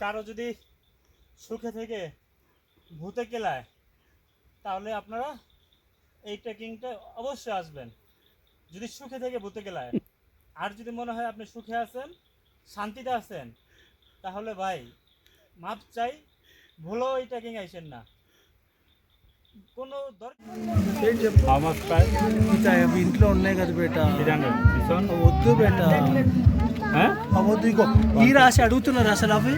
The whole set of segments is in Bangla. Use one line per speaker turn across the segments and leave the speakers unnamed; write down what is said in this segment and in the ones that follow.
কারো যদি সুখে থেকে ভূতে কেলায় তাহলে আপনারা এই ট্রেকিংটা অবশ্যই আসবেন যদি সুখে থেকে ভূতে কেলায়। আর যদি মনে হয় আপনি সুখে আছেন, শান্তিতে আছেন, তাহলে ভাই মাপ চাই, ভুলেও এই ট্রেকিং আইসেন না। কোনো
అవి ఇంట్లో ఉన్నాయి కదా బేటా వద్దు బేటా అవద్దు ఇగో ఈ రాసి అడుగుతున్నారు అసలు అవి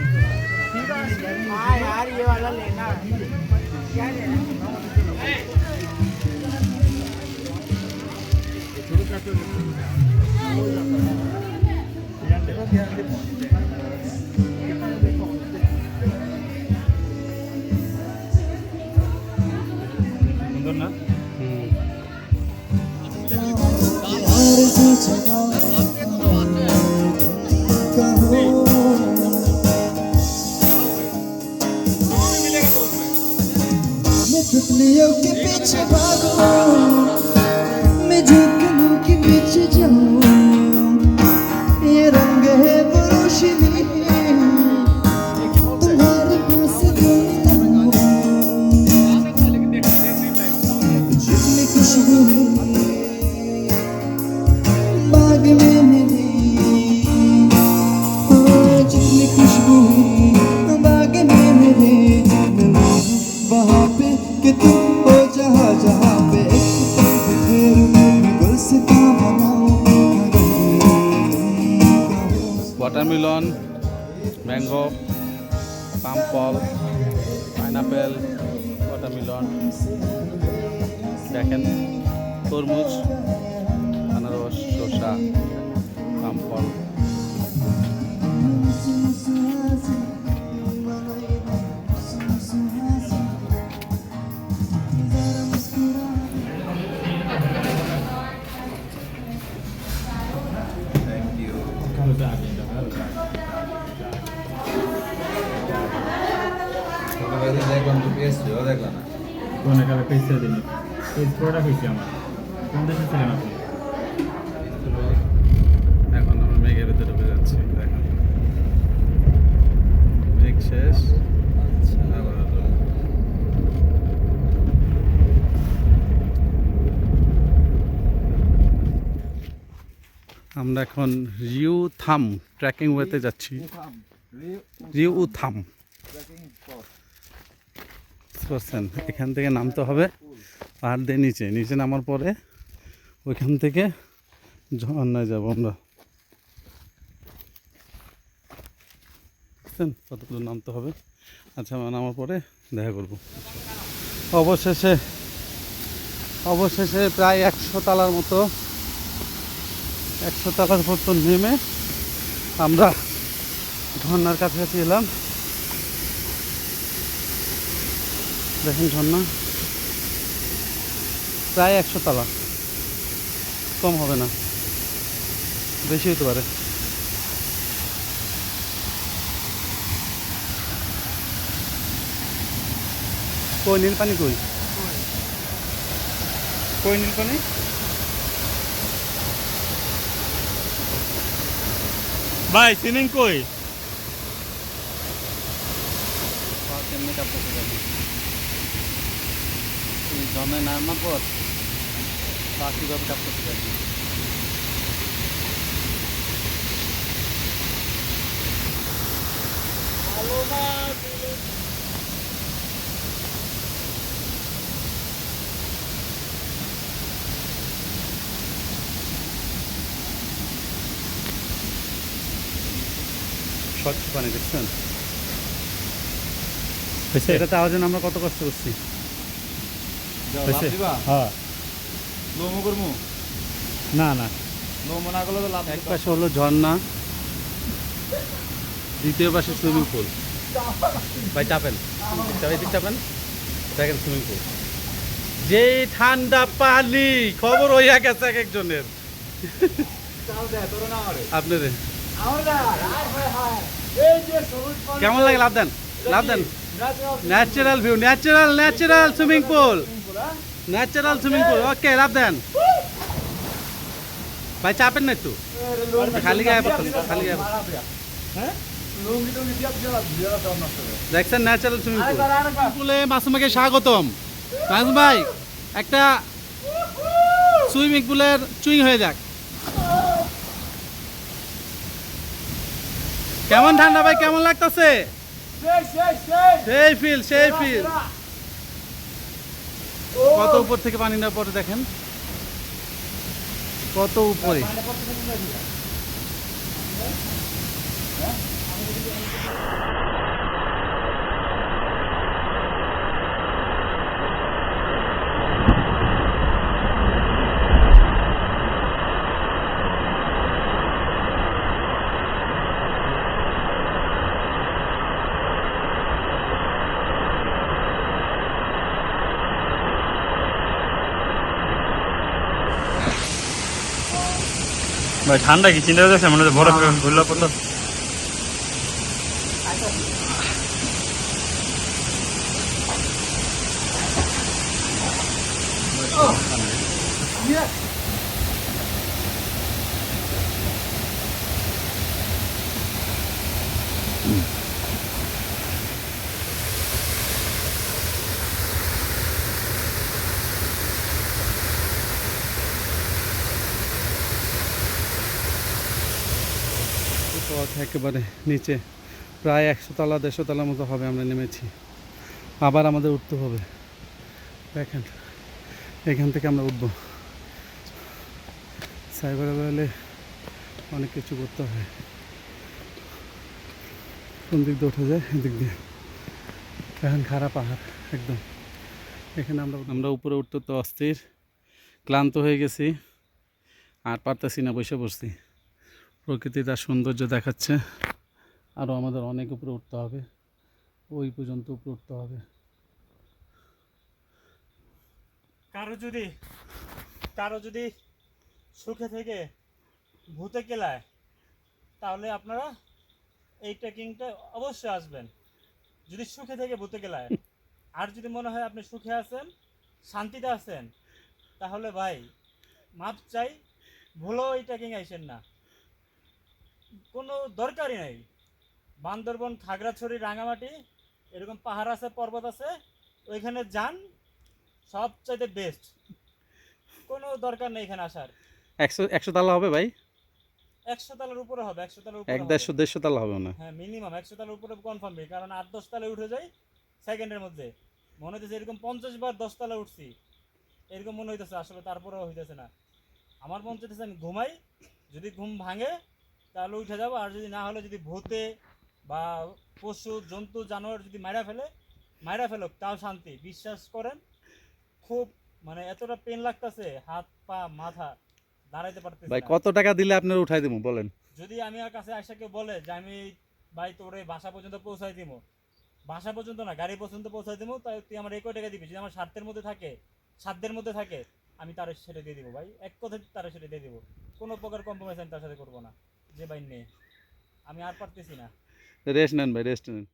না
मैं तितलियों के पीछे भागूं, मैं झुकनों के पीछे जाऊं, ये रंग है रोशनी तुम्हारे पास जितनी खुशबू बाग में मिली, जितनी खुशबू बाग में मिली वहाँ पे कि तुम हो जहाँ जहाँ पे फिर मैं गुलसिता बनाऊं
ওয়াটারমেলন, ম্যাঙ্গো, পামপল, পাইনাপেল, ওয়াটারমেলন, দেখেন তরমুজ, আনারস, শসা, পামপল।
কোন একালে পেয়েছে দিনই এই প্রোডাক্ট হয়েছে আমার কোন দেশে ছিলেন আপনি?
এখন আমরা মেঘের ভিতরে ঢুকে যাচ্ছি, দেখেন মেঘ শেষ। আবার হলো। আমরা এখন রিউ থাম ট্রেকিং ওয়েতে যাচ্ছি। রিউ থাম করছেন, এখান থেকে নামতে হবে পাহাড় দিয়ে নিচে নিচে নামার পরে ওইখান থেকে ঝর্ণায় যাব আমরা। বুঝছেন কতগুলো নামতে হবে। আচ্ছা আমরা নামার পরে দেখা করব। অবশেষে প্রায় 100 তলার মতো 100 তলার পর্যন্ত নেমে আমরা ঝর্ণার কাছাকাছি এলাম। দেখেন ঝর্ণা প্রায় 100 তলা, কম হবে না, বেশি হতে পারে। কই নীল পানি, কই
কই নীল পানি? ভাই সুইমিং কই?
কেমনি কাঁপতে যাবে ঝর্ণায় নামার পর পা কীভাবে কাঁপতে যাবে। স্বচ্ছ পানি দেখছেন, এটা তাওয়ার জন্য আমরা কত কষ্ট করছি।
হ্যাঁ না না
এক পাশে হলো ঝর্ণা, দ্বিতীয় পাশে সুইমিং পুল। ভাই চাপেন, চাপেন, দেখেন সুইমিং পুল। যে ঠান্ডা পানি, খবর হইয়া গেছে এক একজনের। আপনাদের কেমন লাগে? লাভ দেন। Natural view, natural swimming pool, okay love দেন। ভাই চাপেন না একটু, খালি গায়ে পড়তেন, খালি গায়ে। দেখছেন ন্যাচারাল সুইমিং পুলে মাসুমাকে স্বাগতম। মাসুম ভাই একটা সুইমিং পুলের চুইং হয়ে যাক। কেমন ঠান্ডা ভাই, কেমন লাগতেছে? সেই ফিল, সেই ফিল। কত উপর থেকে পানি না পড়ে দেখেন, কত উপরে।
ভাই ঠান্ডা কি চিন্তা করতেছে, মনে হচ্ছে বরফ ঘুরলা পড়লো।
পথ একেবারে নিচে, প্রায় 100 তলা 150 তলার মতো হবে। আমরা নেমেছি, আবার আমাদের উঠতে হবে। দেখেন এখান থেকে আমরা উঠবো। সাইবার লেভেলে অনেক কিছু করতে হয়। কোন দিক দিয়ে ওঠা যায়? এদিক দিয়ে। এখন খারাপ পাহাড় একদম। এখানে আমরা উপরে উঠতে তো অস্থির, ক্লান্ত হয়ে গেছি, আর পারতেছি না, বসে পড়ছি। প্রকৃতি তার সৌন্দর্য দেখাচ্ছে, আরও আমাদের অনেক উপরে উঠতে হবে, ওই পর্যন্ত উপরে উঠতে হবে।
কারো যদি সুখে থেকে ভূতে কেলায়, তাহলে আপনারা এই ট্রেকিংটা অবশ্যই আসবেন, যদি সুখে থেকে ভূতে কেলায়। আর যদি মনে হয় আপনি সুখে আছেন, শান্তিতে আছেন, তাহলে ভাই মাপ চাই, ভুলেও এই ট্রেকিং আইসেন না, কোনো দরকারই নাই। বান্দরবন, খাগড়াছড়ি, রাঙামাটি এরকম পাহাড় আছে, পর্বত আছে, ওইখানে যান, সবচাইতে বেস্ট। কোনো দরকার নেই এখানে আসার।
100 তালা হবে ভাই,
100 তলার উপরে হবে, 100 তলার উপরে হবে।
150 তালা হবে না?
হ্যাঁ মিনিমাম 100 তলার উপরে কনফার্ম, কারণ 8-10 তলায় উঠে যাই সেকেন্ডের মধ্যে। মনে হইতেছে এরকম 50 বার 10 তলা উঠছি, এরকম মনে হইতেছে, আসলে তারপরেও হইতেছে না। আমার মন চাইতেছে আমি ঘুমাই, যদি ঘুম ভাঙে তাহলে উঠে যাবো, আর যদি না হলে, যদি ভূতে বা পশু জন্তু জানোয়ার যদি মাইরা ফেলুক তাও শান্তি। বিশ্বাস করেন, খুব মানে এতটা পেন লাগতেছে, হাত পা মাথা দাঁড়াইতে পারতেছি
ভাই
না।
কত টাকা দিলে আপনার উঠাই দেবো বলেন?
যদি আমি আর কাছে আয়সা কেউ বলে যে আমি ভাই তোরে বাসা পর্যন্ত পৌঁছাই দিব, বাসা পর্যন্ত না গাড়ি পর্যন্ত পৌঁছাই দিব, তাই তুই আমার এই কয় টাকা দিবি, যদি আমার সাধ্যের মধ্যে থাকে আমি তার সেটা দিয়ে দিব ভাই, এক কথায় তার সেটা দিয়ে দিব। কোনো প্রকার কম্প্রোমাইজ আমি তার সাথে করবো না, যে ভাই নে, আমি আর পারতেছি না।
রেস্ট নেন ভাই, রেস্ট নেন।